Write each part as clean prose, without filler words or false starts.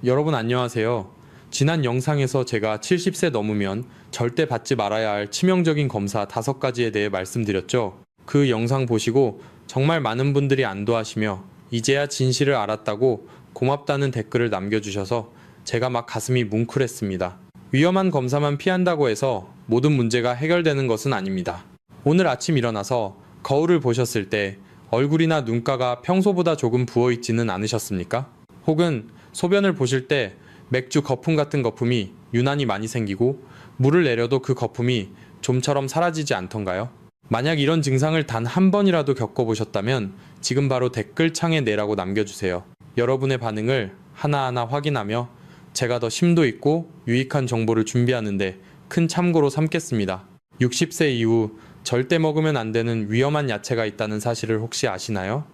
여러분 안녕하세요. 지난 영상에서 제가 70세 넘으면 절대 받지 말아야 할 치명적인 검사 5가지에 대해 말씀드렸죠. 그 영상 보시고 정말 많은 분들이 안도하시며 이제야 진실을 알았다고 고맙다는 댓글을 남겨주셔서 제가 막 가슴이 뭉클했습니다. 위험한 검사만 피한다고 해서 모든 문제가 해결되는 것은 아닙니다. 오늘 아침 일어나서 거울을 보셨을 때 얼굴이나 눈가가 평소보다 조금 부어있지는 않으셨습니까? 혹은 소변을 보실 때 맥주 거품 같은 거품이 유난히 많이 생기고 물을 내려도 그 거품이 좀처럼 사라지지 않던가요? 만약 이런 증상을 단 한 번이라도 겪어보셨다면 지금 바로 댓글창에 내라고 남겨주세요. 여러분의 반응을 하나하나 확인하며 제가 더 심도 있고 유익한 정보를 준비하는데 큰 참고로 삼겠습니다. 60세 이후 절대 먹으면 안 되는 위험한 야채가 있다는 사실을 혹시 아시나요?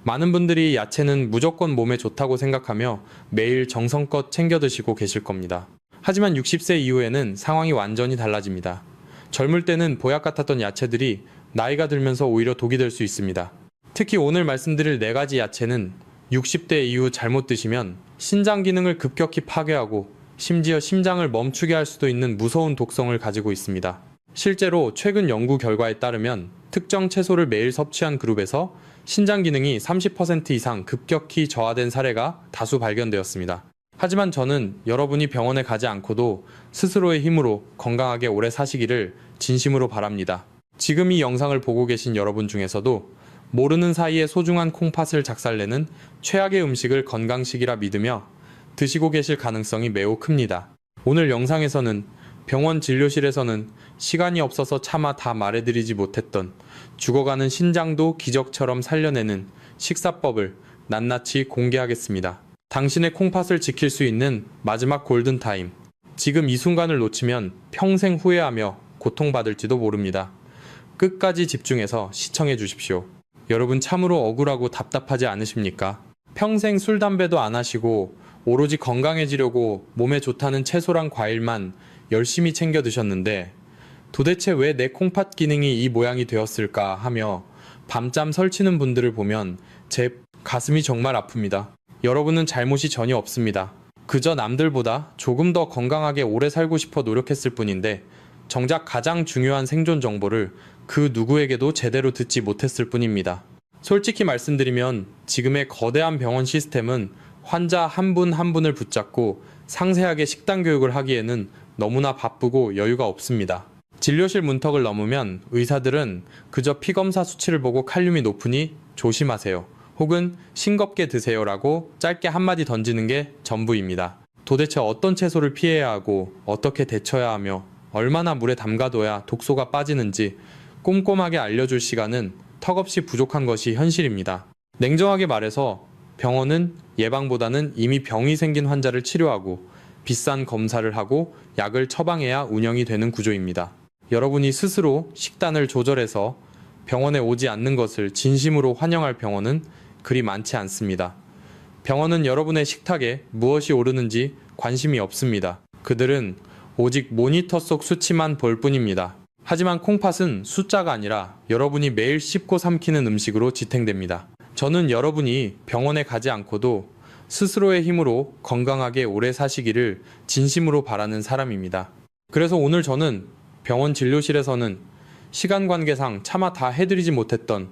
많은 분들이 야채는 무조건 몸에 좋다고 생각하며 매일 정성껏 챙겨 드시고 계실 겁니다. 하지만 60세 이후에는 상황이 완전히 달라집니다. 젊을 때는 보약 같았던 야채들이 나이가 들면서 오히려 독이 될 수 있습니다. 특히 오늘 말씀드릴 4가지 야채는 60대 이후 잘못 드시면 신장 기능을 급격히 파괴하고 심지어 심장을 멈추게 할 수도 있는 무서운 독성을 가지고 있습니다. 실제로 최근 연구 결과에 따르면 특정 채소를 매일 섭취한 그룹에서 신장 기능이 30% 이상 급격히 저하된 사례가 다수 발견되었습니다. 하지만 저는 여러분이 병원에 가지 않고도 스스로의 힘으로 건강하게 오래 사시기를 진심으로 바랍니다. 지금 이 영상을 보고 계신 여러분 중에서도 모르는 사이에 소중한 콩팥을 작살내는 최악의 음식을 건강식이라 믿으며 드시고 계실 가능성이 매우 큽니다. 오늘 영상에서는 병원 진료실에서는 시간이 없어서 차마 다 말해드리지 못했던 죽어가는 신장도 기적처럼 살려내는 식사법을 낱낱이 공개하겠습니다. 당신의 콩팥을 지킬 수 있는 마지막 골든타임. 지금 이 순간을 놓치면 평생 후회하며 고통받을지도 모릅니다. 끝까지 집중해서 시청해 주십시오. 여러분 참으로 억울하고 답답하지 않으십니까? 평생 술, 담배도 안 하시고 오로지 건강해지려고 몸에 좋다는 채소랑 과일만 열심히 챙겨 드셨는데 도대체 왜 내 콩팥 기능이 이 모양이 되었을까 하며 밤잠 설치는 분들을 보면 제 가슴이 정말 아픕니다. 여러분은 잘못이 전혀 없습니다. 그저 남들보다 조금 더 건강하게 오래 살고 싶어 노력했을 뿐인데 정작 가장 중요한 생존 정보를 그 누구에게도 제대로 듣지 못했을 뿐입니다. 솔직히 말씀드리면 지금의 거대한 병원 시스템은 환자 한 분 한 분을 붙잡고 상세하게 식단 교육을 하기에는 너무나 바쁘고 여유가 없습니다. 진료실 문턱을 넘으면 의사들은 그저 피검사 수치를 보고 칼륨이 높으니 조심하세요. 혹은 싱겁게 드세요라고 짧게 한마디 던지는 게 전부입니다. 도대체 어떤 채소를 피해야 하고 어떻게 데쳐야 하며 얼마나 물에 담가둬야 독소가 빠지는지 꼼꼼하게 알려줄 시간은 턱없이 부족한 것이 현실입니다. 냉정하게 말해서 병원은 예방보다는 이미 병이 생긴 환자를 치료하고 비싼 검사를 하고 약을 처방해야 운영이 되는 구조입니다. 여러분이 스스로 식단을 조절해서 병원에 오지 않는 것을 진심으로 환영할 병원은 그리 많지 않습니다. 병원은 여러분의 식탁에 무엇이 오르는지 관심이 없습니다. 그들은 오직 모니터 속 수치만 볼 뿐입니다. 하지만 콩팥은 숫자가 아니라 여러분이 매일 씹고 삼키는 음식으로 지탱됩니다. 저는 여러분이 병원에 가지 않고도 스스로의 힘으로 건강하게 오래 사시기를 진심으로 바라는 사람입니다. 그래서 오늘 저는 병원 진료실에서는 시간 관계상 차마 다 해드리지 못했던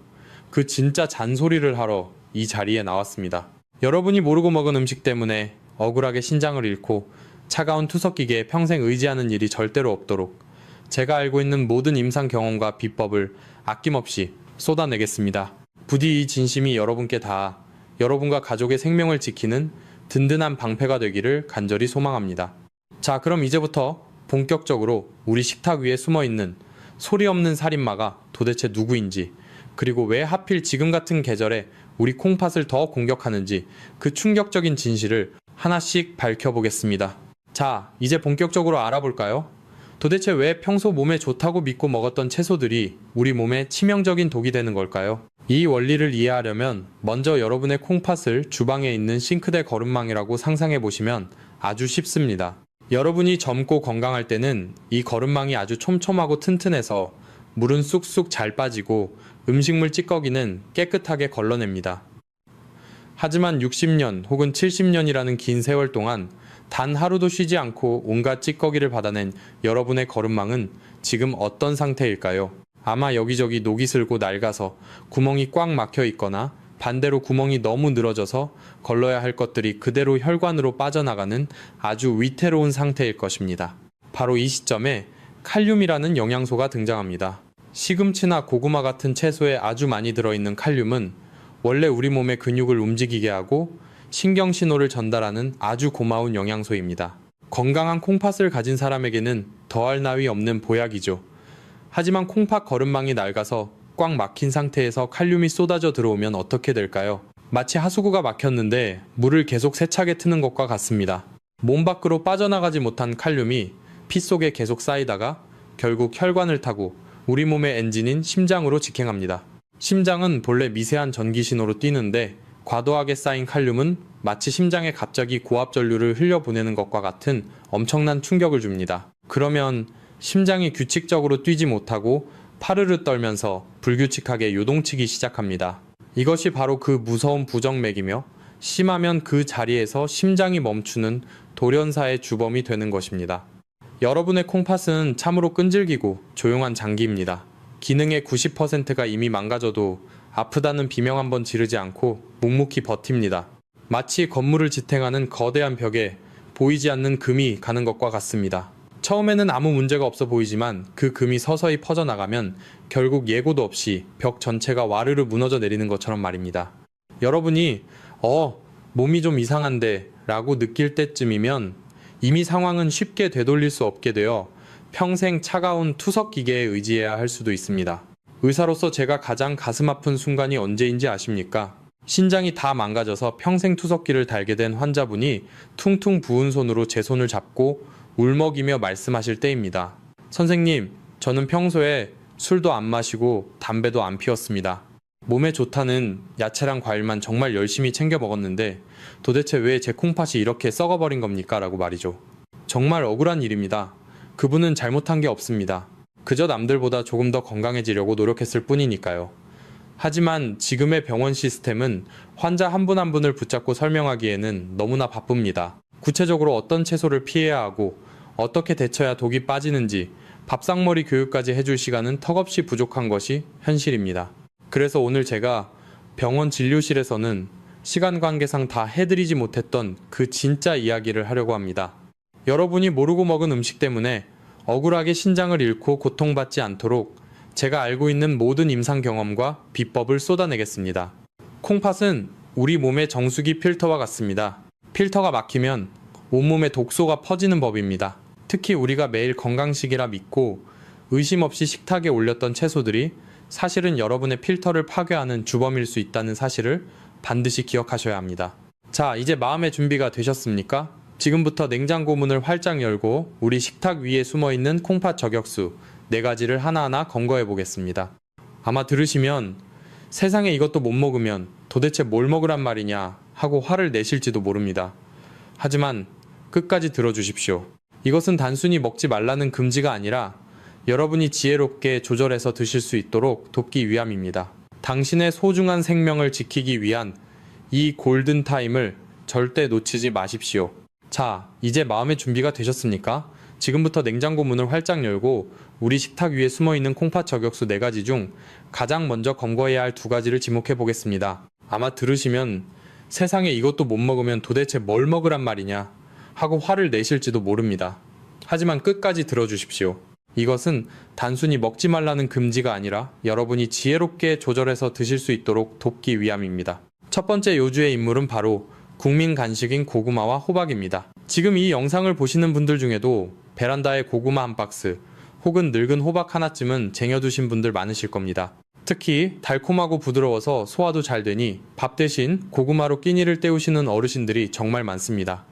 그 진짜 잔소리를 하러 이 자리에 나왔습니다. 여러분이 모르고 먹은 음식 때문에 억울하게 신장을 잃고 차가운 투석기계에 평생 의지하는 일이 절대로 없도록 제가 알고 있는 모든 임상 경험과 비법을 아낌없이 쏟아내겠습니다. 부디 이 진심이 여러분께 닿아 여러분과 가족의 생명을 지키는 든든한 방패가 되기를 간절히 소망합니다. 자, 그럼 이제부터 본격적으로 우리 식탁 위에 숨어있는 소리 없는 살인마가 도대체 누구인지, 그리고 왜 하필 지금 같은 계절에 우리 콩팥을 더 공격하는지 그 충격적인 진실을 하나씩 밝혀보겠습니다. 자, 이제 본격적으로 알아볼까요? 도대체 왜 평소 몸에 좋다고 믿고 먹었던 채소들이 우리 몸에 치명적인 독이 되는 걸까요? 이 원리를 이해하려면 먼저 여러분의 콩팥을 주방에 있는 싱크대 거름망이라고 상상해 보시면 아주 쉽습니다. 여러분이 젊고 건강할 때는 이 거름망이 아주 촘촘하고 튼튼해서 물은 쑥쑥 잘 빠지고 음식물 찌꺼기는 깨끗하게 걸러냅니다. 하지만 60년 혹은 70년이라는 긴 세월 동안 단 하루도 쉬지 않고 온갖 찌꺼기를 받아낸 여러분의 거름망은 지금 어떤 상태일까요? 아마 여기저기 녹이 슬고 낡아서 구멍이 꽉 막혀 있거나 반대로 구멍이 너무 늘어져서 걸러야 할 것들이 그대로 혈관으로 빠져나가는 아주 위태로운 상태일 것입니다. 바로 이 시점에 칼륨이라는 영양소가 등장합니다. 시금치나 고구마 같은 채소에 아주 많이 들어있는 칼륨은 원래 우리 몸의 근육을 움직이게 하고 신경신호를 전달하는 아주 고마운 영양소입니다. 건강한 콩팥을 가진 사람에게는 더할 나위 없는 보약이죠. 하지만 콩팥 거름망이 낡아서 꽉 막힌 상태에서 칼륨이 쏟아져 들어오면 어떻게 될까요? 마치 하수구가 막혔는데 물을 계속 세차게 트는 것과 같습니다. 몸 밖으로 빠져나가지 못한 칼륨이 피 속에 계속 쌓이다가 결국 혈관을 타고 우리 몸의 엔진인 심장으로 직행합니다. 심장은 본래 미세한 전기 신호로 뛰는데 과도하게 쌓인 칼륨은 마치 심장에 갑자기 고압 전류를 흘려보내는 것과 같은 엄청난 충격을 줍니다. 그러면 심장이 규칙적으로 뛰지 못하고 파르르 떨면서 불규칙하게 요동치기 시작합니다. 이것이 바로 그 무서운 부정맥이며 심하면 그 자리에서 심장이 멈추는 돌연사의 주범이 되는 것입니다. 여러분의 콩팥은 참으로 끈질기고 조용한 장기입니다. 기능의 90%가 이미 망가져도 아프다는 비명 한번 지르지 않고 묵묵히 버팁니다. 마치 건물을 지탱하는 거대한 벽에 보이지 않는 금이 가는 것과 같습니다. 처음에는 아무 문제가 없어 보이지만 그 금이 서서히 퍼져나가면 결국 예고도 없이 벽 전체가 와르르 무너져 내리는 것처럼 말입니다. 여러분이 몸이 좀 이상한데 라고 느낄 때쯤이면 이미 상황은 쉽게 되돌릴 수 없게 되어 평생 차가운 투석 기계에 의지해야 할 수도 있습니다. 의사로서 제가 가장 가슴 아픈 순간이 언제인지 아십니까? 신장이 다 망가져서 평생 투석기를 달게 된 환자분이 퉁퉁 부은 손으로 제 손을 잡고 울먹이며 말씀하실 때입니다. 선생님, 저는 평소에 술도 안 마시고 담배도 안 피웠습니다. 몸에 좋다는 야채랑 과일만 정말 열심히 챙겨 먹었는데 도대체 왜 제 콩팥이 이렇게 썩어버린 겁니까? 라고 말이죠. 정말 억울한 일입니다. 그분은 잘못한 게 없습니다. 그저 남들보다 조금 더 건강해지려고 노력했을 뿐이니까요. 하지만 지금의 병원 시스템은 환자 한 분 한 분을 붙잡고 설명하기에는 너무나 바쁩니다. 구체적으로 어떤 채소를 피해야 하고 어떻게 데쳐야 독이 빠지는지 밥상머리 교육까지 해줄 시간은 턱없이 부족한 것이 현실입니다. 그래서 오늘 제가 병원 진료실에서는 시간 관계상 다 해드리지 못했던 그 진짜 이야기를 하려고 합니다. 여러분이 모르고 먹은 음식 때문에 억울하게 신장을 잃고 고통받지 않도록 제가 알고 있는 모든 임상 경험과 비법을 쏟아내겠습니다. 콩팥은 우리 몸의 정수기 필터와 같습니다. 필터가 막히면 온몸에 독소가 퍼지는 법입니다. 특히 우리가 매일 건강식이라 믿고 의심 없이 식탁에 올렸던 채소들이 사실은 여러분의 필터를 파괴하는 주범일 수 있다는 사실을 반드시 기억하셔야 합니다. 자, 이제 마음의 준비가 되셨습니까? 지금부터 냉장고 문을 활짝 열고 우리 식탁 위에 숨어있는 콩팥 저격수 4가지를 하나하나 검거해 보겠습니다. 아마 들으시면 세상에 이것도 못 먹으면 도대체 뭘 먹으란 말이냐 하고 화를 내실지도 모릅니다. 하지만 끝까지 들어주십시오. 이것은 단순히 먹지 말라는 금지가 아니라 여러분이 지혜롭게 조절해서 드실 수 있도록 돕기 위함입니다. 당신의 소중한 생명을 지키기 위한 이 골든타임을 절대 놓치지 마십시오. 자, 이제 마음의 준비가 되셨습니까? 지금부터 냉장고 문을 활짝 열고 우리 식탁 위에 숨어있는 콩팥 저격수 4가지 중 가장 먼저 검거해야 할 2가지를 지목해 보겠습니다. 아마 들으시면 세상에 이것도 못 먹으면 도대체 뭘 먹으란 말이냐 하고 화를 내실지도 모릅니다. 하지만 끝까지 들어주십시오. 이것은 단순히 먹지 말라는 금지가 아니라 여러분이 지혜롭게 조절해서 드실 수 있도록 돕기 위함입니다. 첫 번째 요주의 인물은 바로 국민 간식인 고구마와 호박입니다. 지금 이 영상을 보시는 분들 중에도 베란다에 고구마 한 박스 혹은 늙은 호박 하나쯤은 쟁여두신 분들 많으실 겁니다. 특히 달콤하고 부드러워서 소화도 잘 되니 밥 대신 고구마로 끼니를 때우시는 어르신들이 정말 많습니다.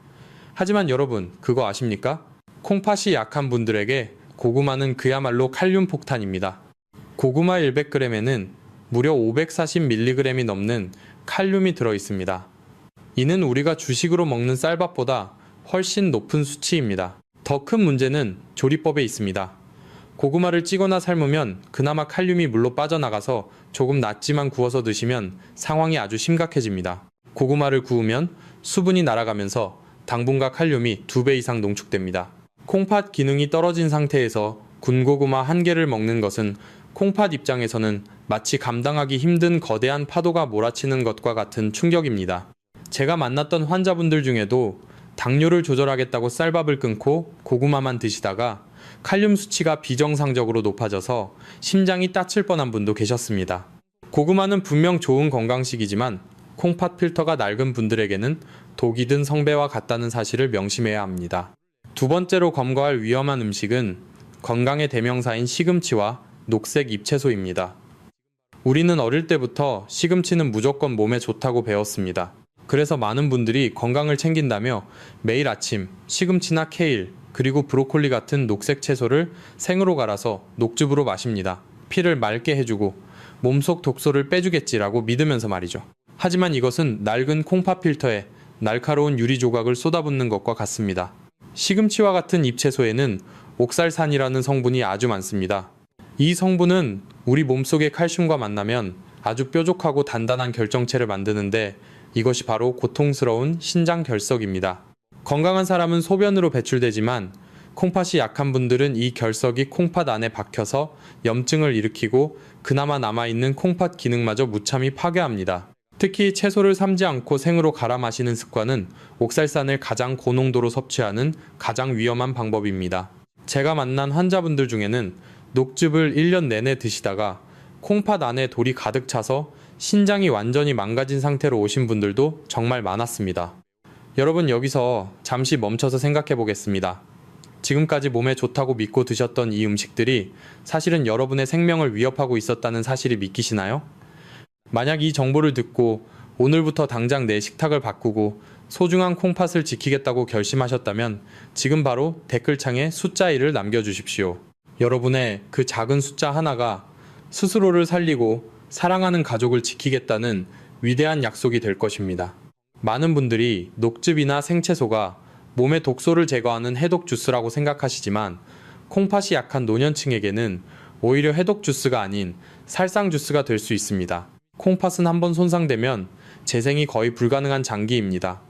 하지만 여러분, 그거 아십니까? 콩팥이 약한 분들에게 고구마는 그야말로 칼륨 폭탄입니다. 고구마 100g에는 무려 540mg이 넘는 칼륨이 들어있습니다. 이는 우리가 주식으로 먹는 쌀밥보다 훨씬 높은 수치입니다. 더 큰 문제는 조리법에 있습니다. 고구마를 찌거나 삶으면 그나마 칼륨이 물로 빠져나가서 조금 낫지만 구워서 드시면 상황이 아주 심각해집니다. 고구마를 구우면 수분이 날아가면서 당분과 칼륨이 2배 이상 농축됩니다. 콩팥 기능이 떨어진 상태에서 군고구마 한 개를 먹는 것은 콩팥 입장에서는 마치 감당하기 힘든 거대한 파도가 몰아치는 것과 같은 충격입니다. 제가 만났던 환자분들 중에도 당뇨를 조절하겠다고 쌀밥을 끊고 고구마만 드시다가 칼륨 수치가 비정상적으로 높아져서 심장이 따칠 뻔한 분도 계셨습니다. 고구마는 분명 좋은 건강식이지만 콩팥 필터가 낡은 분들에게는 독이 든 성배와 같다는 사실을 명심해야 합니다. 두 번째로 검거할 위험한 음식은 건강의 대명사인 시금치와 녹색 잎채소입니다. 우리는 어릴 때부터 시금치는 무조건 몸에 좋다고 배웠습니다. 그래서 많은 분들이 건강을 챙긴다며 매일 아침 시금치나 케일, 그리고 브로콜리 같은 녹색 채소를 생으로 갈아서 녹즙으로 마십니다. 피를 맑게 해주고 몸속 독소를 빼주겠지라고 믿으면서 말이죠. 하지만 이것은 낡은 콩팥 필터에 날카로운 유리 조각을 쏟아붓는 것과 같습니다. 시금치와 같은 잎채소에는 옥살산이라는 성분이 아주 많습니다. 이 성분은 우리 몸속의 칼슘과 만나면 아주 뾰족하고 단단한 결정체를 만드는데 이것이 바로 고통스러운 신장결석입니다. 건강한 사람은 소변으로 배출되지만 콩팥이 약한 분들은 이 결석이 콩팥 안에 박혀서 염증을 일으키고 그나마 남아있는 콩팥 기능마저 무참히 파괴합니다. 특히 채소를 삶지 않고 생으로 갈아 마시는 습관은 옥살산을 가장 고농도로 섭취하는 가장 위험한 방법입니다. 제가 만난 환자분들 중에는 녹즙을 1년 내내 드시다가 콩팥 안에 돌이 가득 차서 신장이 완전히 망가진 상태로 오신 분들도 정말 많았습니다. 여러분, 여기서 잠시 멈춰서 생각해 보겠습니다. 지금까지 몸에 좋다고 믿고 드셨던 이 음식들이 사실은 여러분의 생명을 위협하고 있었다는 사실이 믿기시나요? 만약 이 정보를 듣고 오늘부터 당장 내 식탁을 바꾸고 소중한 콩팥을 지키겠다고 결심하셨다면 지금 바로 댓글창에 숫자 1을 남겨주십시오. 여러분의 그 작은 숫자 하나가 스스로를 살리고 사랑하는 가족을 지키겠다는 위대한 약속이 될 것입니다. 많은 분들이 녹즙이나 생채소가 몸의 독소를 제거하는 해독 주스라고 생각하시지만 콩팥이 약한 노년층에게는 오히려 해독 주스가 아닌 살상 주스가 될 수 있습니다. 콩팥은 한번 손상되면 재생이 거의 불가능한 장기입니다.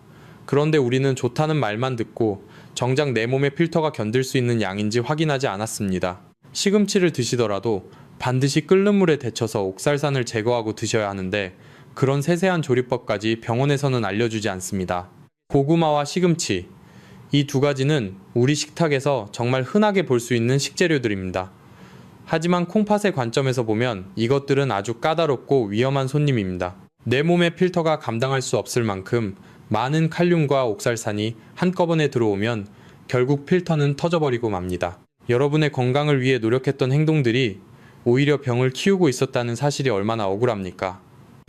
그런데 우리는 좋다는 말만 듣고 정작 내 몸의 필터가 견딜 수 있는 양인지 확인하지 않았습니다. 시금치를 드시더라도 반드시 끓는 물에 데쳐서 옥살산을 제거하고 드셔야 하는데 그런 세세한 조리법까지 병원에서는 알려주지 않습니다. 고구마와 시금치, 이 두 가지는 우리 식탁에서 정말 흔하게 볼 수 있는 식재료들입니다. 하지만 콩팥의 관점에서 보면 이것들은 아주 까다롭고 위험한 손님입니다. 내 몸의 필터가 감당할 수 없을 만큼 많은 칼륨과 옥살산이 한꺼번에 들어오면 결국 필터는 터져버리고 맙니다. 여러분의 건강을 위해 노력했던 행동들이 오히려 병을 키우고 있었다는 사실이 얼마나 억울합니까?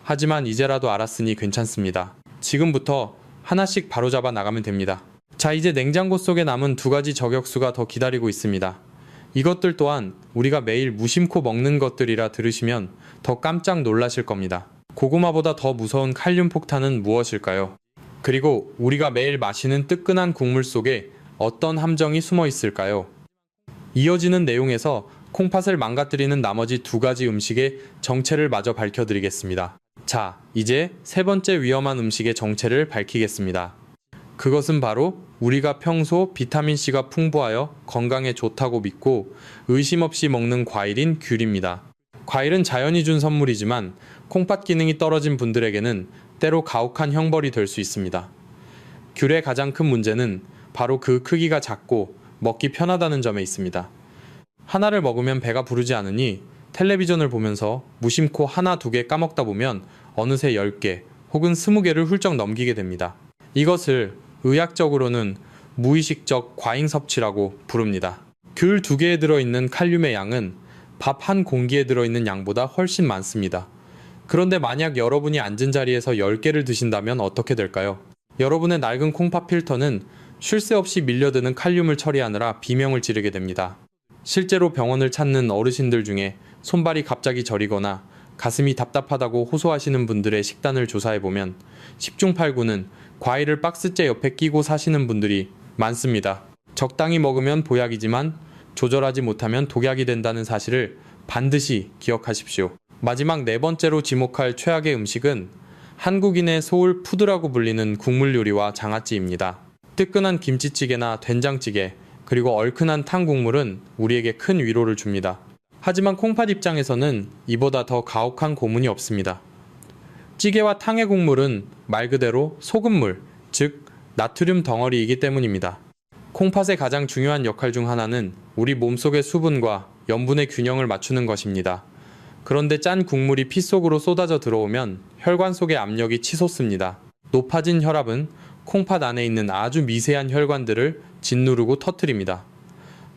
하지만 이제라도 알았으니 괜찮습니다. 지금부터 하나씩 바로잡아 나가면 됩니다. 자, 이제 냉장고 속에 남은 두 가지 저격수가 더 기다리고 있습니다. 이것들 또한 우리가 매일 무심코 먹는 것들이라 들으시면 더 깜짝 놀라실 겁니다. 고구마보다 더 무서운 칼륨 폭탄은 무엇일까요? 그리고 우리가 매일 마시는 뜨끈한 국물 속에 어떤 함정이 숨어 있을까요? 이어지는 내용에서 콩팥을 망가뜨리는 나머지 두 가지 음식의 정체를 마저 밝혀드리겠습니다. 자, 이제 세 번째 위험한 음식의 정체를 밝히겠습니다. 그것은 바로 우리가 평소 비타민C가 풍부하여 건강에 좋다고 믿고 의심 없이 먹는 과일인 귤입니다. 과일은 자연이 준 선물이지만 콩팥 기능이 떨어진 분들에게는 때로 가혹한 형벌이 될 수 있습니다. 귤의 가장 큰 문제는 바로 그 크기가 작고 먹기 편하다는 점에 있습니다. 하나를 먹으면 배가 부르지 않으니 텔레비전을 보면서 무심코 하나 두 개 까먹다 보면 어느새 10개 혹은 20개를 훌쩍 넘기게 됩니다. 이것을 의학적으로는 무의식적 과잉 섭취라고 부릅니다. 귤 2개에 들어있는 칼륨의 양은 밥 한 공기에 들어있는 양보다 훨씬 많습니다. 그런데 만약 여러분이 앉은 자리에서 10개를 드신다면 어떻게 될까요? 여러분의 낡은 콩팥 필터는 쉴 새 없이 밀려드는 칼륨을 처리하느라 비명을 지르게 됩니다. 실제로 병원을 찾는 어르신들 중에 손발이 갑자기 저리거나 가슴이 답답하다고 호소하시는 분들의 식단을 조사해보면 10중 8구는 과일을 박스째 옆에 끼고 사시는 분들이 많습니다. 적당히 먹으면 보약이지만 조절하지 못하면 독약이 된다는 사실을 반드시 기억하십시오. 마지막 네 번째로 지목할 최악의 음식은 한국인의 소울 푸드라고 불리는 국물 요리와 장아찌입니다. 뜨끈한 김치찌개나 된장찌개, 그리고 얼큰한 탕 국물은 우리에게 큰 위로를 줍니다. 하지만 콩팥 입장에서는 이보다 더 가혹한 고문이 없습니다. 찌개와 탕의 국물은 말 그대로 소금물, 즉 나트륨 덩어리이기 때문입니다. 콩팥의 가장 중요한 역할 중 하나는 우리 몸속의 수분과 염분의 균형을 맞추는 것입니다. 그런데 짠 국물이 피 속으로 쏟아져 들어오면 혈관 속의 압력이 치솟습니다. 높아진 혈압은 콩팥 안에 있는 아주 미세한 혈관들을 짓누르고 터뜨립니다.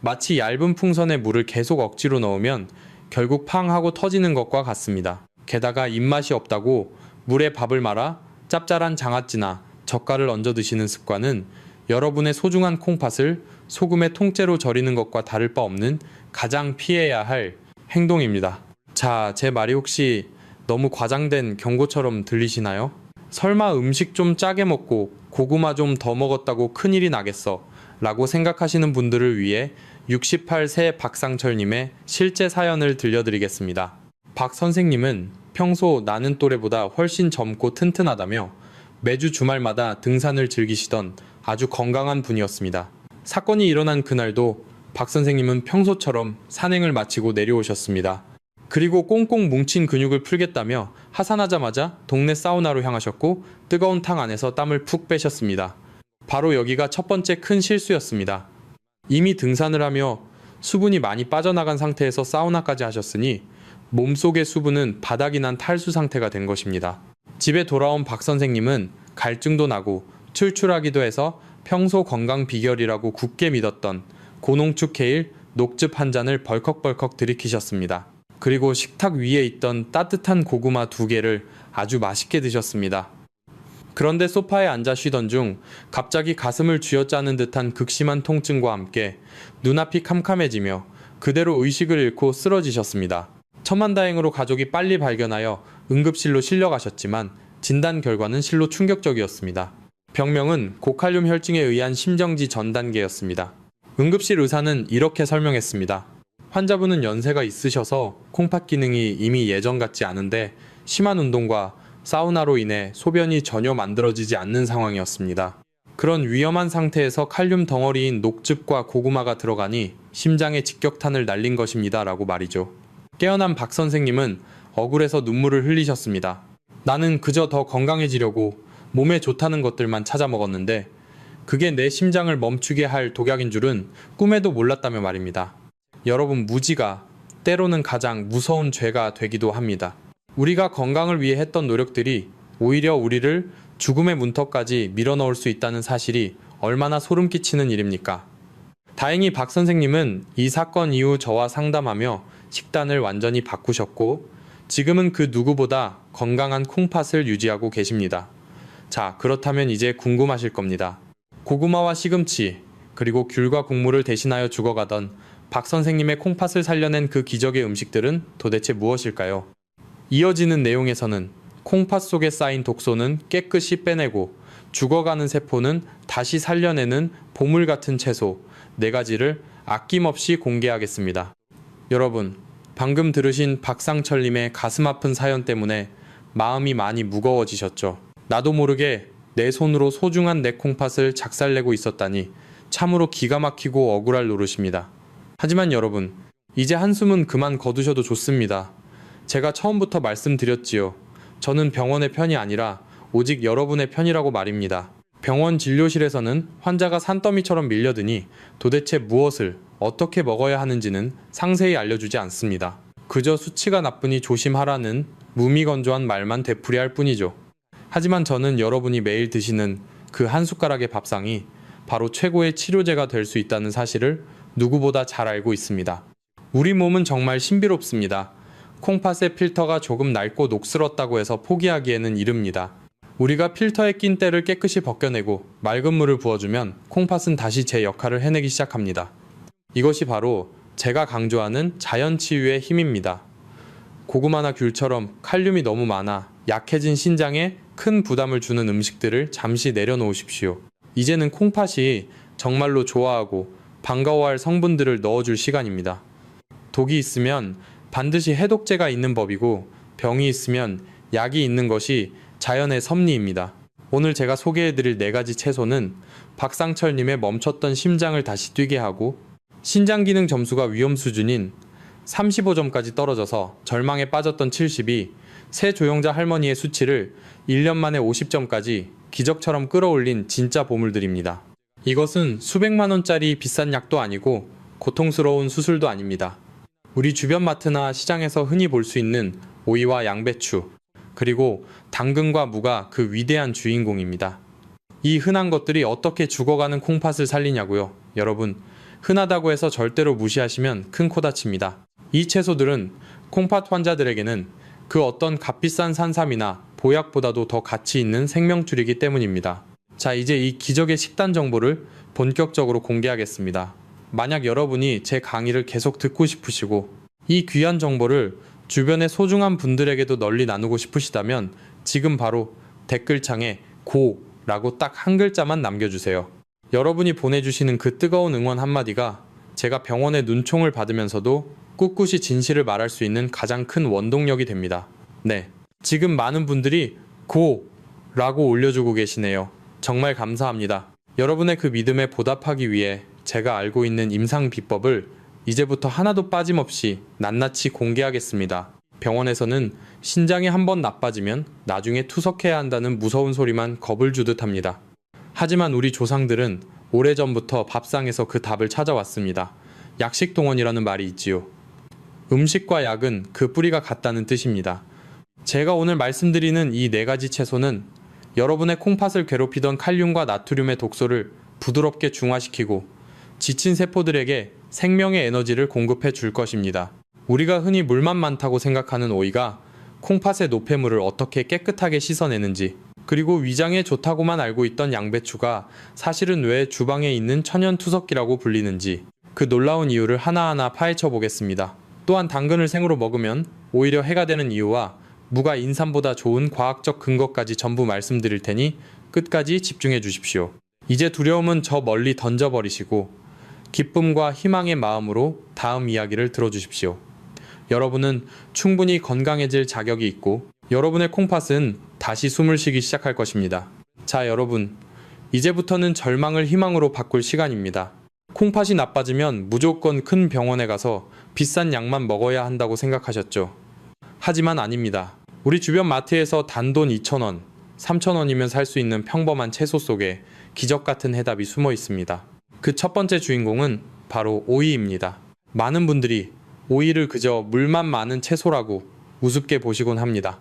마치 얇은 풍선에 물을 계속 억지로 넣으면 결국 팡 하고 터지는 것과 같습니다. 게다가 입맛이 없다고 물에 밥을 말아 짭짤한 장아찌나 젓갈을 얹어 드시는 습관은 여러분의 소중한 콩팥을 소금의 통째로 절이는 것과 다를 바 없는 가장 피해야 할 행동입니다. 자, 제 말이 혹시 너무 과장된 경고처럼 들리시나요? 설마 음식 좀 짜게 먹고 고구마 좀 더 먹었다고 큰일이 나겠어 라고 생각하시는 분들을 위해 68세 박상철님의 실제 사연을 들려드리겠습니다. 박 선생님은 평소 나는 또래보다 훨씬 젊고 튼튼하다며 매주 주말마다 등산을 즐기시던 아주 건강한 분이었습니다. 사건이 일어난 그날도 박 선생님은 평소처럼 산행을 마치고 내려오셨습니다. 그리고 꽁꽁 뭉친 근육을 풀겠다며 하산하자마자 동네 사우나로 향하셨고 뜨거운 탕 안에서 땀을 푹 빼셨습니다. 바로 여기가 첫 번째 큰 실수였습니다. 이미 등산을 하며 수분이 많이 빠져나간 상태에서 사우나까지 하셨으니 몸속의 수분은 바닥이 난 탈수 상태가 된 것입니다. 집에 돌아온 박 선생님은 갈증도 나고 출출하기도 해서 평소 건강 비결이라고 굳게 믿었던 고농축 케일 녹즙 한 잔을 벌컥벌컥 들이키셨습니다. 그리고 식탁 위에 있던 따뜻한 고구마 2개를 아주 맛있게 드셨습니다. 그런데 소파에 앉아 쉬던 중 갑자기 가슴을 쥐어짜는 듯한 극심한 통증과 함께 눈앞이 캄캄해지며 그대로 의식을 잃고 쓰러지셨습니다. 천만다행으로 가족이 빨리 발견하여 응급실로 실려가셨지만 진단 결과는 실로 충격적이었습니다. 병명은 고칼륨 혈증에 의한 심정지 전 단계였습니다. 응급실 의사는 이렇게 설명했습니다. 환자분은 연세가 있으셔서 콩팥 기능이 이미 예전 같지 않은데 심한 운동과 사우나로 인해 소변이 전혀 만들어지지 않는 상황이었습니다. 그런 위험한 상태에서 칼륨 덩어리인 녹즙과 고구마가 들어가니 심장에 직격탄을 날린 것입니다. 라고 말이죠. 깨어난 박 선생님은 억울해서 눈물을 흘리셨습니다. 나는 그저 더 건강해지려고 몸에 좋다는 것들만 찾아 먹었는데 그게 내 심장을 멈추게 할 독약인 줄은 꿈에도 몰랐다며 말입니다. 여러분, 무지가 때로는 가장 무서운 죄가 되기도 합니다. 우리가 건강을 위해 했던 노력들이 오히려 우리를 죽음의 문턱까지 밀어넣을 수 있다는 사실이 얼마나 소름 끼치는 일입니까? 다행히 박 선생님은 이 사건 이후 저와 상담하며 식단을 완전히 바꾸셨고 지금은 그 누구보다 건강한 콩팥을 유지하고 계십니다. 자, 그렇다면 이제 궁금하실 겁니다. 고구마와 시금치, 그리고 귤과 국물을 대신하여 죽어가던 박 선생님의 콩팥을 살려낸 그 기적의 음식들은 도대체 무엇일까요? 이어지는 내용에서는 콩팥 속에 쌓인 독소는 깨끗이 빼내고 죽어가는 세포는 다시 살려내는 보물 같은 채소 4가지를 아낌없이 공개하겠습니다. 여러분, 방금 들으신 박상철님의 가슴 아픈 사연 때문에 마음이 많이 무거워지셨죠? 나도 모르게 내 손으로 소중한 내 콩팥을 작살내고 있었다니 참으로 기가 막히고 억울할 노릇입니다. 하지만 여러분, 이제 한숨은 그만 거두셔도 좋습니다. 제가 처음부터 말씀드렸지요. 저는 병원의 편이 아니라 오직 여러분의 편이라고 말입니다. 병원 진료실에서는 환자가 산더미처럼 밀려드니 도대체 무엇을 어떻게 먹어야 하는지는 상세히 알려주지 않습니다. 그저 수치가 나쁘니 조심하라는 무미건조한 말만 되풀이할 뿐이죠. 하지만 저는 여러분이 매일 드시는 그 한 숟가락의 밥상이 바로 최고의 치료제가 될 수 있다는 사실을 누구보다 잘 알고 있습니다. 우리 몸은 정말 신비롭습니다. 콩팥의 필터가 조금 낡고 녹슬었다고 해서 포기하기에는 이릅니다. 우리가 필터에 낀 때를 깨끗이 벗겨내고 맑은 물을 부어주면 콩팥은 다시 제 역할을 해내기 시작합니다. 이것이 바로 제가 강조하는 자연치유의 힘입니다. 고구마나 귤처럼 칼륨이 너무 많아 약해진 신장에 큰 부담을 주는 음식들을 잠시 내려놓으십시오. 이제는 콩팥이 정말로 좋아하고 반가워할 성분들을 넣어줄 시간입니다. 독이 있으면 반드시 해독제가 있는 법이고 병이 있으면 약이 있는 것이 자연의 섭리입니다. 오늘 제가 소개해드릴 4가지 채소는 박상철님의 멈췄던 심장을 다시 뛰게 하고 신장 기능 점수가 위험 수준인 35점까지 떨어져서 절망에 빠졌던 70이 새 조영자 할머니의 수치를 1년 만에 50점까지 기적처럼 끌어올린 진짜 보물들입니다. 이것은 수백만 원짜리 비싼 약도 아니고 고통스러운 수술도 아닙니다. 우리 주변 마트나 시장에서 흔히 볼 수 있는 오이와 양배추, 그리고 당근과 무가 그 위대한 주인공입니다. 이 흔한 것들이 어떻게 죽어가는 콩팥을 살리냐고요? 여러분, 흔하다고 해서 절대로 무시하시면 큰 코 다칩니다. 이 채소들은 콩팥 환자들에게는 그 어떤 값비싼 산삼이나 보약보다도 더 가치 있는 생명줄이기 때문입니다. 자, 이제 이 기적의 식단 정보를 본격적으로 공개하겠습니다. 만약 여러분이 제 강의를 계속 듣고 싶으시고 이 귀한 정보를 주변의 소중한 분들에게도 널리 나누고 싶으시다면 지금 바로 댓글창에 고라고 딱 한 글자만 남겨주세요. 여러분이 보내주시는 그 뜨거운 응원 한마디가 제가 병원의 눈총을 받으면서도 꿋꿋이 진실을 말할 수 있는 가장 큰 원동력이 됩니다. 네, 지금 많은 분들이 고라고 올려주고 계시네요. 정말 감사합니다. 여러분의 그 믿음에 보답하기 위해 제가 알고 있는 임상 비법을 이제부터 하나도 빠짐없이 낱낱이 공개하겠습니다. 병원에서는 신장이 한번 나빠지면 나중에 투석해야 한다는 무서운 소리만 겁을 주듯 합니다. 하지만 우리 조상들은 오래전부터 밥상에서 그 답을 찾아왔습니다. 약식동원이라는 말이 있지요. 음식과 약은 그 뿌리가 같다는 뜻입니다. 제가 오늘 말씀드리는 이 4가지 채소는 여러분의 콩팥을 괴롭히던 칼륨과 나트륨의 독소를 부드럽게 중화시키고 지친 세포들에게 생명의 에너지를 공급해 줄 것입니다. 우리가 흔히 물만 많다고 생각하는 오이가 콩팥의 노폐물을 어떻게 깨끗하게 씻어내는지, 그리고 위장에 좋다고만 알고 있던 양배추가 사실은 왜 주방에 있는 천연투석기라고 불리는지 그 놀라운 이유를 하나하나 파헤쳐 보겠습니다. 또한 당근을 생으로 먹으면 오히려 해가 되는 이유와 무가 인삼보다 좋은 과학적 근거까지 전부 말씀드릴 테니 끝까지 집중해 주십시오. 이제 두려움은 저 멀리 던져버리시고 기쁨과 희망의 마음으로 다음 이야기를 들어주십시오. 여러분은 충분히 건강해질 자격이 있고 여러분의 콩팥은 다시 숨을 쉬기 시작할 것입니다. 자, 여러분, 이제부터는 절망을 희망으로 바꿀 시간입니다. 콩팥이 나빠지면 무조건 큰 병원에 가서 비싼 약만 먹어야 한다고 생각하셨죠? 하지만 아닙니다. 우리 주변 마트에서 단돈 2,000원, 3,000원이면 살 수 있는 평범한 채소 속에 기적 같은 해답이 숨어 있습니다. 그 첫 번째 주인공은 바로 오이입니다. 많은 분들이 오이를 그저 물만 많은 채소라고 우습게 보시곤 합니다.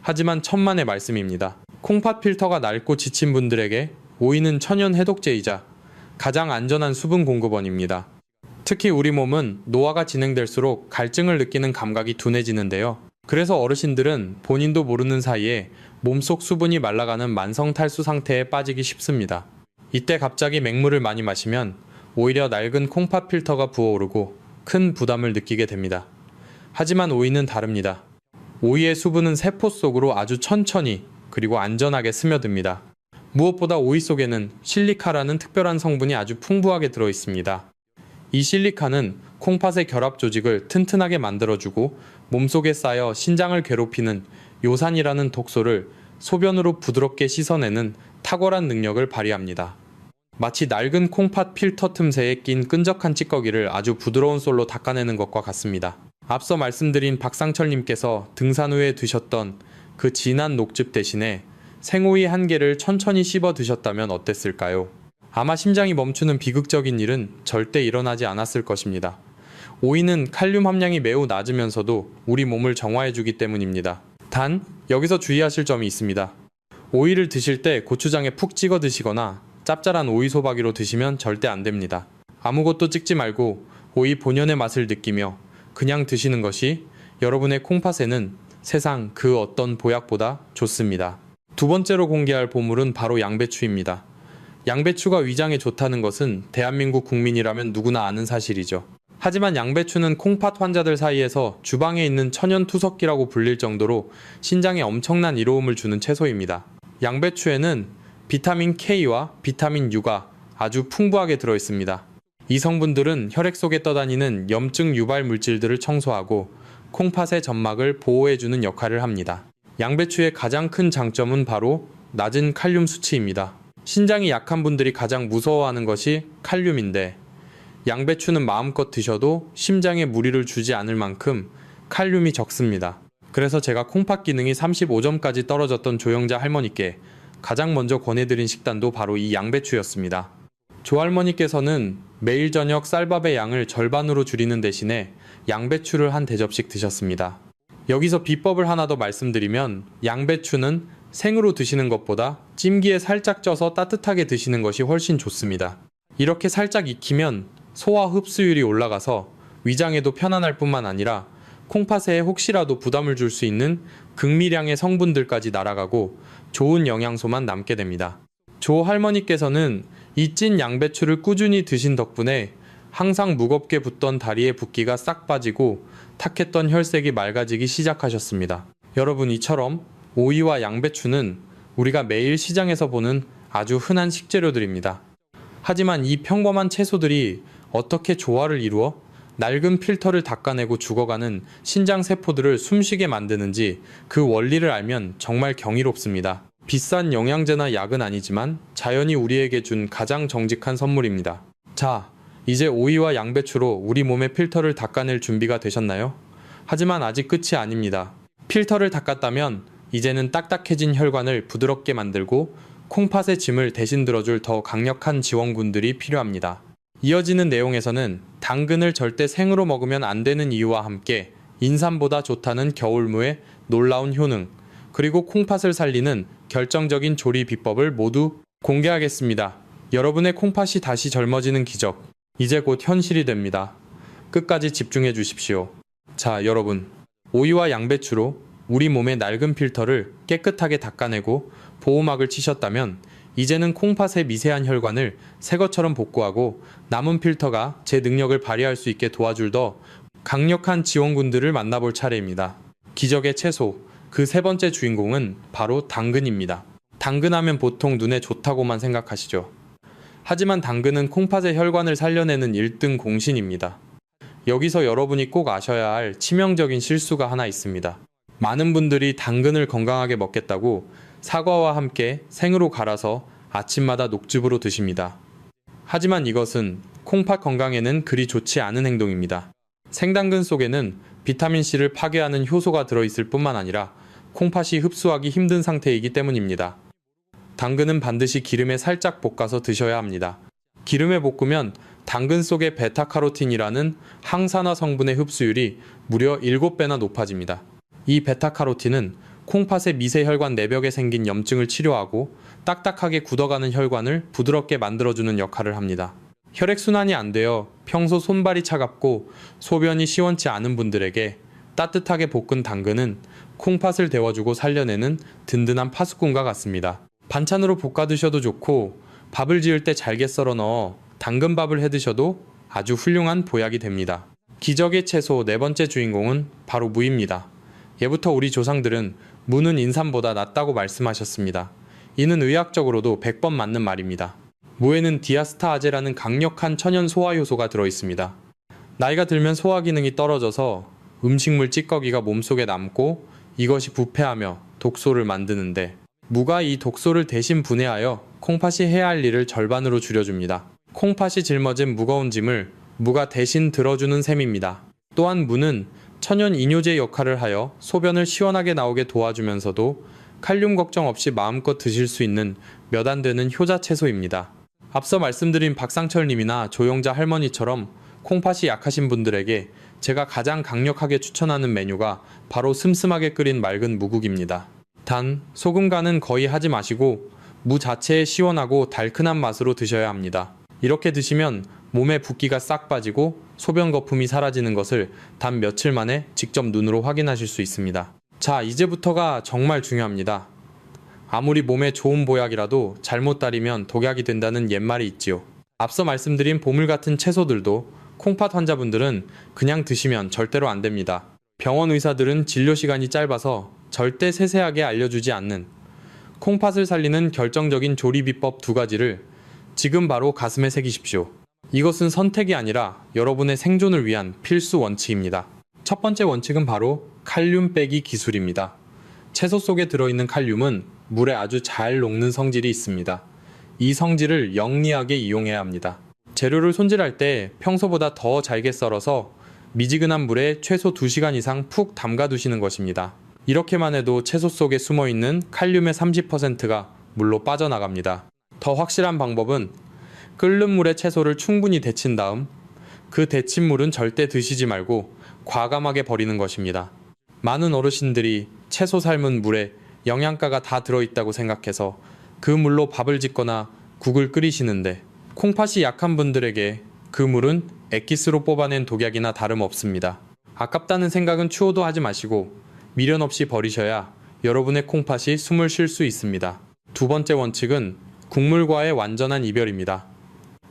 하지만 천만의 말씀입니다. 콩팥 필터가 낡고 지친 분들에게 오이는 천연 해독제이자 가장 안전한 수분 공급원입니다. 특히 우리 몸은 노화가 진행될수록 갈증을 느끼는 감각이 둔해지는데요. 그래서 어르신들은 본인도 모르는 사이에 몸속 수분이 말라가는 만성 탈수 상태에 빠지기 쉽습니다. 이때 갑자기 맹물을 많이 마시면 오히려 낡은 콩팥 필터가 부어오르고 큰 부담을 느끼게 됩니다. 하지만 오이는 다릅니다. 오이의 수분은 세포 속으로 아주 천천히 그리고 안전하게 스며듭니다. 무엇보다 오이 속에는 실리카라는 특별한 성분이 아주 풍부하게 들어 있습니다. 이 실리카는 콩팥의 결합 조직을 튼튼하게 만들어주고 몸속에 쌓여 신장을 괴롭히는 요산이라는 독소를 소변으로 부드럽게 씻어내는 탁월한 능력을 발휘합니다. 마치 낡은 콩팥 필터 틈새에 낀 끈적한 찌꺼기를 아주 부드러운 솔로 닦아내는 것과 같습니다. 앞서 말씀드린 박상철님께서 등산 후에 드셨던 그 진한 녹즙 대신에 생오이 한 개를 천천히 씹어 드셨다면 어땠을까요? 아마 심장이 멈추는 비극적인 일은 절대 일어나지 않았을 것입니다. 오이는 칼륨 함량이 매우 낮으면서도 우리 몸을 정화해주기 때문입니다. 단, 여기서 주의하실 점이 있습니다. 오이를 드실 때 고추장에 푹 찍어 드시거나 짭짤한 오이 소박이로 드시면 절대 안 됩니다. 아무것도 찍지 말고 오이 본연의 맛을 느끼며 그냥 드시는 것이 여러분의 콩팥에는 세상 그 어떤 보약보다 좋습니다. 두 번째로 공개할 보물은 바로 양배추입니다. 양배추가 위장에 좋다는 것은 대한민국 국민이라면 누구나 아는 사실이죠. 하지만 양배추는 콩팥 환자들 사이에서 주방에 있는 천연 투석기라고 불릴 정도로 신장에 엄청난 이로움을 주는 채소입니다. 양배추에는 비타민 K와 비타민 U가 아주 풍부하게 들어있습니다. 이 성분들은 혈액 속에 떠다니는 염증 유발 물질들을 청소하고 콩팥의 점막을 보호해주는 역할을 합니다. 양배추의 가장 큰 장점은 바로 낮은 칼륨 수치입니다. 신장이 약한 분들이 가장 무서워하는 것이 칼륨인데, 양배추는 마음껏 드셔도 심장에 무리를 주지 않을 만큼 칼륨이 적습니다. 그래서 제가 콩팥 기능이 35점까지 떨어졌던 조영자 할머니께 가장 먼저 권해드린 식단도 바로 이 양배추였습니다. 조할머니께서는 매일 저녁 쌀밥의 양을 절반으로 줄이는 대신에 양배추를 한 대접씩 드셨습니다. 여기서 비법을 하나 더 말씀드리면, 양배추는 생으로 드시는 것보다 찜기에 살짝 쪄서 따뜻하게 드시는 것이 훨씬 좋습니다. 이렇게 살짝 익히면 소화 흡수율이 올라가서 위장에도 편안할 뿐만 아니라 콩팥에 혹시라도 부담을 줄 수 있는 극미량의 성분들까지 날아가고 좋은 영양소만 남게 됩니다. 조 할머니께서는 이 찐 양배추를 꾸준히 드신 덕분에 항상 무겁게 붙던 다리의 붓기가 싹 빠지고 탁했던 혈색이 맑아지기 시작하셨습니다. 여러분, 이처럼 오이와 양배추는 우리가 매일 시장에서 보는 아주 흔한 식재료들입니다. 하지만 이 평범한 채소들이 어떻게 조화를 이루어 낡은 필터를 닦아내고 죽어가는 신장 세포들을 숨쉬게 만드는지, 그 원리를 알면 정말 경이롭습니다. 비싼 영양제나 약은 아니지만 자연이 우리에게 준 가장 정직한 선물입니다. 자, 이제 오이와 양배추로 우리 몸의 필터를 닦아낼 준비가 되셨나요? 하지만 아직 끝이 아닙니다. 필터를 닦았다면 이제는 딱딱해진 혈관을 부드럽게 만들고 콩팥의 짐을 대신 들어줄 더 강력한 지원군들이 필요합니다. 이어지는 내용에서는 당근을 절대 생으로 먹으면 안 되는 이유와 함께 인삼보다 좋다는 겨울무의 놀라운 효능, 그리고 콩팥을 살리는 결정적인 조리 비법을 모두 공개하겠습니다. 여러분의 콩팥이 다시 젊어지는 기적, 이제 곧 현실이 됩니다. 끝까지 집중해 주십시오. 자, 여러분, 오이와 양배추로 우리 몸의 낡은 필터를 깨끗하게 닦아내고 보호막을 치셨다면 이제는 콩팥의 미세한 혈관을 새 것처럼 복구하고 남은 필터가 제 능력을 발휘할 수 있게 도와줄 더 강력한 지원군들을 만나볼 차례입니다. 기적의 채소, 그 세 번째 주인공은 바로 당근입니다. 당근하면 보통 눈에 좋다고만 생각하시죠. 하지만 당근은 콩팥의 혈관을 살려내는 1등 공신입니다. 여기서 여러분이 꼭 아셔야 할 치명적인 실수가 하나 있습니다. 많은 분들이 당근을 건강하게 먹겠다고 사과와 함께 생으로 갈아서 아침마다 녹즙으로 드십니다. 하지만 이것은 콩팥 건강에는 그리 좋지 않은 행동입니다. 생당근 속에는 비타민C를 파괴하는 효소가 들어있을 뿐만 아니라 콩팥이 흡수하기 힘든 상태이기 때문입니다. 당근은 반드시 기름에 살짝 볶아서 드셔야 합니다. 기름에 볶으면 당근 속의 베타카로틴이라는 항산화 성분의 흡수율이 무려 7배나 높아집니다. 이 베타카로틴은 콩팥의 미세혈관 내벽에 생긴 염증을 치료하고 딱딱하게 굳어가는 혈관을 부드럽게 만들어주는 역할을 합니다. 혈액순환이 안 되어 평소 손발이 차갑고 소변이 시원치 않은 분들에게 따뜻하게 볶은 당근은 콩팥을 데워주고 살려내는 든든한 파수꾼과 같습니다. 반찬으로 볶아 드셔도 좋고 밥을 지을 때 잘게 썰어 넣어 당근밥을 해 드셔도 아주 훌륭한 보약이 됩니다. 기적의 채소 네 번째 주인공은 바로 무입니다. 예부터 우리 조상들은 무는 인삼보다 낫다고 말씀하셨습니다. 이는 의학적으로도 100번 맞는 말입니다. 무에는 디아스타아제라는 강력한 천연 소화 효소가 들어있습니다. 나이가 들면 소화 기능이 떨어져서 음식물 찌꺼기가 몸속에 남고 이것이 부패하며 독소를 만드는데, 무가 이 독소를 대신 분해하여 콩팥이 해야 할 일을 절반으로 줄여줍니다. 콩팥이 짊어진 무거운 짐을 무가 대신 들어주는 셈입니다. 또한 무는 천연 이뇨제 역할을 하여 소변을 시원하게 나오게 도와주면서도 칼륨 걱정 없이 마음껏 드실 수 있는 몇 안 되는 효자 채소입니다. 앞서 말씀드린 박상철님이나 조영자 할머니처럼 콩팥이 약하신 분들에게 제가 가장 강력하게 추천하는 메뉴가 바로 슴슴하게 끓인 맑은 무국입니다. 단, 소금 간은 거의 하지 마시고 무 자체의 시원하고 달큰한 맛으로 드셔야 합니다. 이렇게 드시면 몸에 붓기가 싹 빠지고 소변 거품이 사라지는 것을 단 며칠 만에 직접 눈으로 확인하실 수 있습니다. 자, 이제부터가 정말 중요합니다. 아무리 몸에 좋은 보약이라도 잘못 따르면 독약이 된다는 옛말이 있지요. 앞서 말씀드린 보물 같은 채소들도 콩팥 환자분들은 그냥 드시면 절대로 안 됩니다. 병원 의사들은 진료 시간이 짧아서 절대 세세하게 알려주지 않는 콩팥을 살리는 결정적인 조리 비법 2가지를 지금 바로 가슴에 새기십시오. 이것은 선택이 아니라 여러분의 생존을 위한 필수 원칙입니다. 첫 번째 원칙은 바로 칼륨 빼기 기술입니다. 채소 속에 들어있는 칼륨은 물에 아주 잘 녹는 성질이 있습니다. 이 성질을 영리하게 이용해야 합니다. 재료를 손질할 때 평소보다 더 잘게 썰어서 미지근한 물에 최소 2시간 이상 푹 담가 두시는 것입니다. 이렇게만 해도 채소 속에 숨어있는 칼륨의 30%가 물로 빠져나갑니다. 더 확실한 방법은 끓는 물에 채소를 충분히 데친 다음 그 데친 물은 절대 드시지 말고 과감하게 버리는 것입니다. 많은 어르신들이 채소 삶은 물에 영양가가 다 들어있다고 생각해서 그 물로 밥을 짓거나 국을 끓이시는데 콩팥이 약한 분들에게 그 물은 액기스로 뽑아낸 독약이나 다름없습니다. 아깝다는 생각은 추호도 하지 마시고 미련 없이 버리셔야 여러분의 콩팥이 숨을 쉴 수 있습니다. 두 번째 원칙은 국물과의 완전한 이별입니다.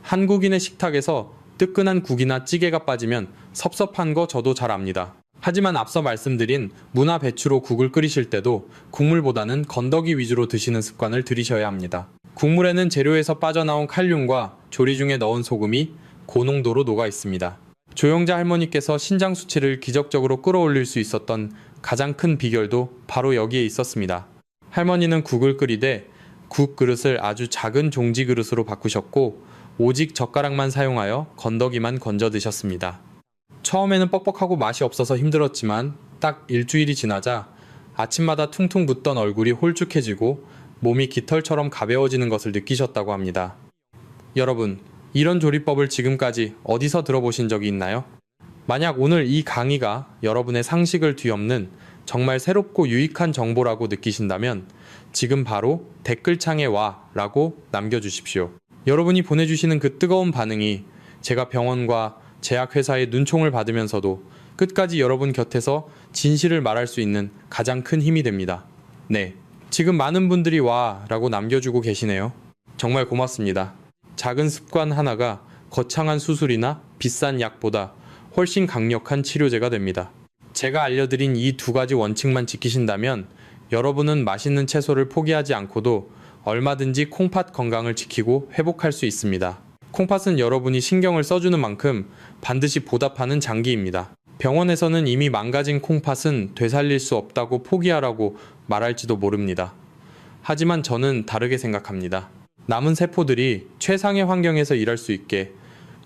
한국인의 식탁에서 뜨끈한 국이나 찌개가 빠지면 섭섭한 거 저도 잘 압니다. 하지만 앞서 말씀드린 무나 배추로 국을 끓이실 때도 국물보다는 건더기 위주로 드시는 습관을 들이셔야 합니다. 국물에는 재료에서 빠져나온 칼륨과 조리 중에 넣은 소금이 고농도로 녹아 있습니다. 조영자 할머니께서 신장 수치를 기적적으로 끌어올릴 수 있었던 가장 큰 비결도 바로 여기에 있었습니다. 할머니는 국을 끓이되 국 그릇을 아주 작은 종지 그릇으로 바꾸셨고 오직 젓가락만 사용하여 건더기만 건져 드셨습니다. 처음에는 뻑뻑하고 맛이 없어서 힘들었지만 딱 일주일이 지나자 아침마다 퉁퉁 붓던 얼굴이 홀쭉해지고 몸이 깃털처럼 가벼워지는 것을 느끼셨다고 합니다. 여러분, 이런 조리법을 지금까지 어디서 들어보신 적이 있나요? 만약 오늘 이 강의가 여러분의 상식을 뒤엎는 정말 새롭고 유익한 정보라고 느끼신다면 지금 바로 댓글창에 와 라고 남겨주십시오. 여러분이 보내주시는 그 뜨거운 반응이 제가 병원과 제약회사의 눈총을 받으면서도 끝까지 여러분 곁에서 진실을 말할 수 있는 가장 큰 힘이 됩니다. 네, 지금 많은 분들이 와 라고 남겨주고 계시네요. 정말 고맙습니다. 작은 습관 하나가 거창한 수술이나 비싼 약보다 훨씬 강력한 치료제가 됩니다. 제가 알려드린 이 두 가지 원칙만 지키신다면 여러분은 맛있는 채소를 포기하지 않고도 얼마든지 콩팥 건강을 지키고 회복할 수 있습니다. 콩팥은 여러분이 신경을 써주는 만큼 반드시 보답하는 장기입니다. 병원에서는 이미 망가진 콩팥은 되살릴 수 없다고 포기하라고 말할지도 모릅니다. 하지만 저는 다르게 생각합니다. 남은 세포들이 최상의 환경에서 일할 수 있게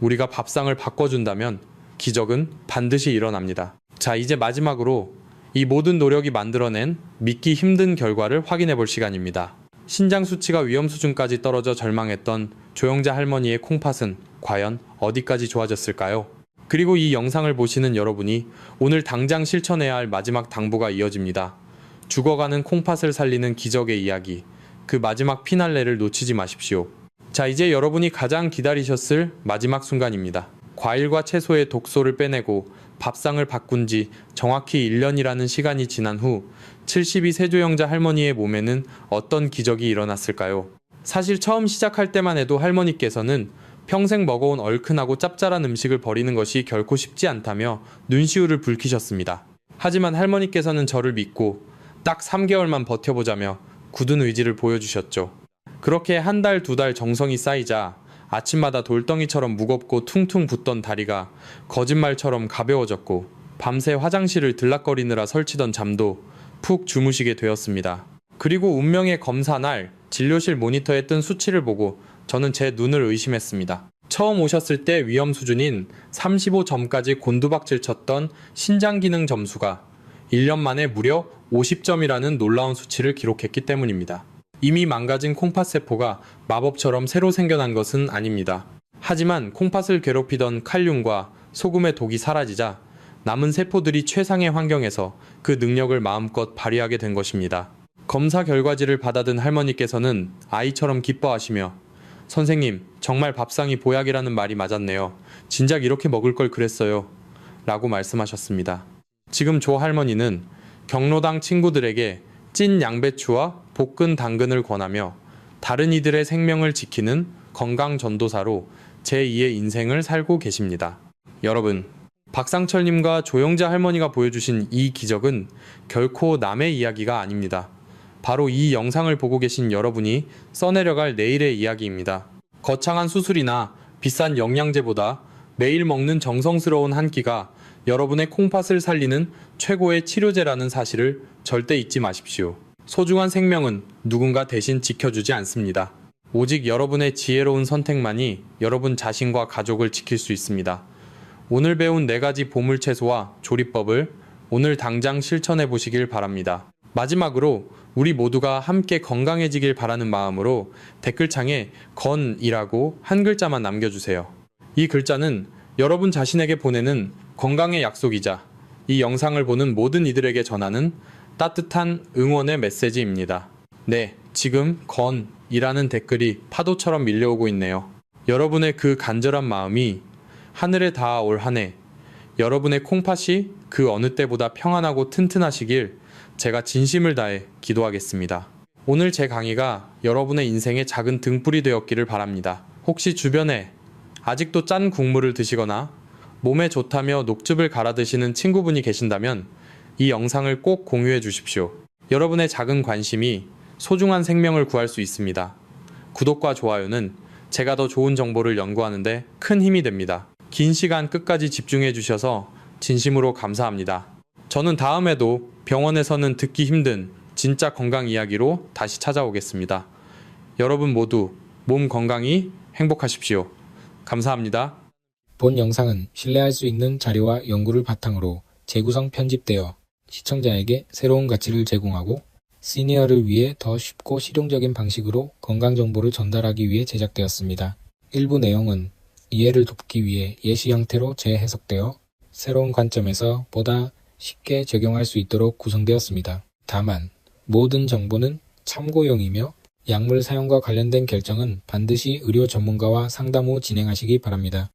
우리가 밥상을 바꿔준다면 기적은 반드시 일어납니다. 자, 이제 마지막으로 이 모든 노력이 만들어낸 믿기 힘든 결과를 확인해 볼 시간입니다. 신장 수치가 위험 수준까지 떨어져 절망했던 조영자 할머니의 콩팥은 과연 어디까지 좋아졌을까요? 그리고 이 영상을 보시는 여러분이 오늘 당장 실천해야 할 마지막 당부가 이어집니다. 죽어가는 콩팥을 살리는 기적의 이야기, 그 마지막 피날레를 놓치지 마십시오. 자, 이제 여러분이 가장 기다리셨을 마지막 순간입니다. 과일과 채소의 독소를 빼내고 밥상을 바꾼 지 정확히 1년이라는 시간이 지난 후 72세 조영자 할머니의 몸에는 어떤 기적이 일어났을까요? 사실 처음 시작할 때만 해도 할머니께서는 평생 먹어온 얼큰하고 짭짤한 음식을 버리는 것이 결코 쉽지 않다며 눈시울을 붉히셨습니다. 하지만 할머니께서는 저를 믿고 딱 3개월만 버텨보자며 굳은 의지를 보여주셨죠. 그렇게 한 달, 두 달 정성이 쌓이자 아침마다 돌덩이처럼 무겁고 퉁퉁 붓던 다리가 거짓말처럼 가벼워졌고 밤새 화장실을 들락거리느라 설치던 잠도 푹 주무시게 되었습니다. 그리고 운명의 검사 날 진료실 모니터에 뜬 수치를 보고 저는 제 눈을 의심했습니다. 처음 오셨을 때 위험 수준인 35점까지 곤두박질 쳤던 신장 기능 점수가 1년 만에 무려 50점이라는 놀라운 수치를 기록했기 때문입니다. 이미 망가진 콩팥 세포가 마법처럼 새로 생겨난 것은 아닙니다. 하지만 콩팥을 괴롭히던 칼륨과 소금의 독이 사라지자 남은 세포들이 최상의 환경에서 그 능력을 마음껏 발휘하게 된 것입니다. 검사 결과지를 받아든 할머니께서는 아이처럼 기뻐하시며 선생님, 정말 밥상이 보약이라는 말이 맞았네요. 진작 이렇게 먹을 걸 그랬어요. 라고 말씀하셨습니다. 지금 조 할머니는 경로당 친구들에게 찐 양배추와 볶은 당근을 권하며 다른 이들의 생명을 지키는 건강 전도사로 제2의 인생을 살고 계십니다. 여러분, 박상철님과 조영자 할머니가 보여주신 이 기적은 결코 남의 이야기가 아닙니다. 바로 이 영상을 보고 계신 여러분이 써내려갈 내일의 이야기입니다. 거창한 수술이나 비싼 영양제보다 매일 먹는 정성스러운 한 끼가 여러분의 콩팥을 살리는 최고의 치료제라는 사실을 절대 잊지 마십시오. 소중한 생명은 누군가 대신 지켜주지 않습니다. 오직 여러분의 지혜로운 선택만이 여러분 자신과 가족을 지킬 수 있습니다. 오늘 배운 4가지 보물 채소와 조리법을 오늘 당장 실천해 보시길 바랍니다. 마지막으로 우리 모두가 함께 건강해지길 바라는 마음으로 댓글창에 건이라고 한 글자만 남겨주세요. 이 글자는 여러분 자신에게 보내는 건강의 약속이자 이 영상을 보는 모든 이들에게 전하는 따뜻한 응원의 메시지입니다. 네, 지금 건이라는 댓글이 파도처럼 밀려오고 있네요. 여러분의 그 간절한 마음이 하늘에 닿아올 한 해, 여러분의 콩팥이 그 어느 때보다 평안하고 튼튼하시길 제가 진심을 다해 기도하겠습니다. 오늘 제 강의가 여러분의 인생의 작은 등불이 되었기를 바랍니다. 혹시 주변에 아직도 짠 국물을 드시거나 몸에 좋다며 녹즙을 갈아 드시는 친구분이 계신다면 이 영상을 꼭 공유해 주십시오. 여러분의 작은 관심이 소중한 생명을 구할 수 있습니다. 구독과 좋아요는 제가 더 좋은 정보를 연구하는 데 큰 힘이 됩니다. 긴 시간 끝까지 집중해 주셔서 진심으로 감사합니다. 저는 다음에도 병원에서는 듣기 힘든 진짜 건강 이야기로 다시 찾아오겠습니다. 여러분 모두 몸 건강히 행복하십시오. 감사합니다. 본 영상은 신뢰할 수 있는 자료와 연구를 바탕으로 재구성 편집되어 시청자에게 새로운 가치를 제공하고 시니어를 위해 더 쉽고 실용적인 방식으로 건강정보를 전달하기 위해 제작되었습니다. 일부 내용은 이해를 돕기 위해 예시 형태로 재해석되어 새로운 관점에서 보다 쉽게 적용할 수 있도록 구성되었습니다. 다만 모든 정보는 참고용이며 약물 사용과 관련된 결정은 반드시 의료 전문가와 상담 후 진행하시기 바랍니다.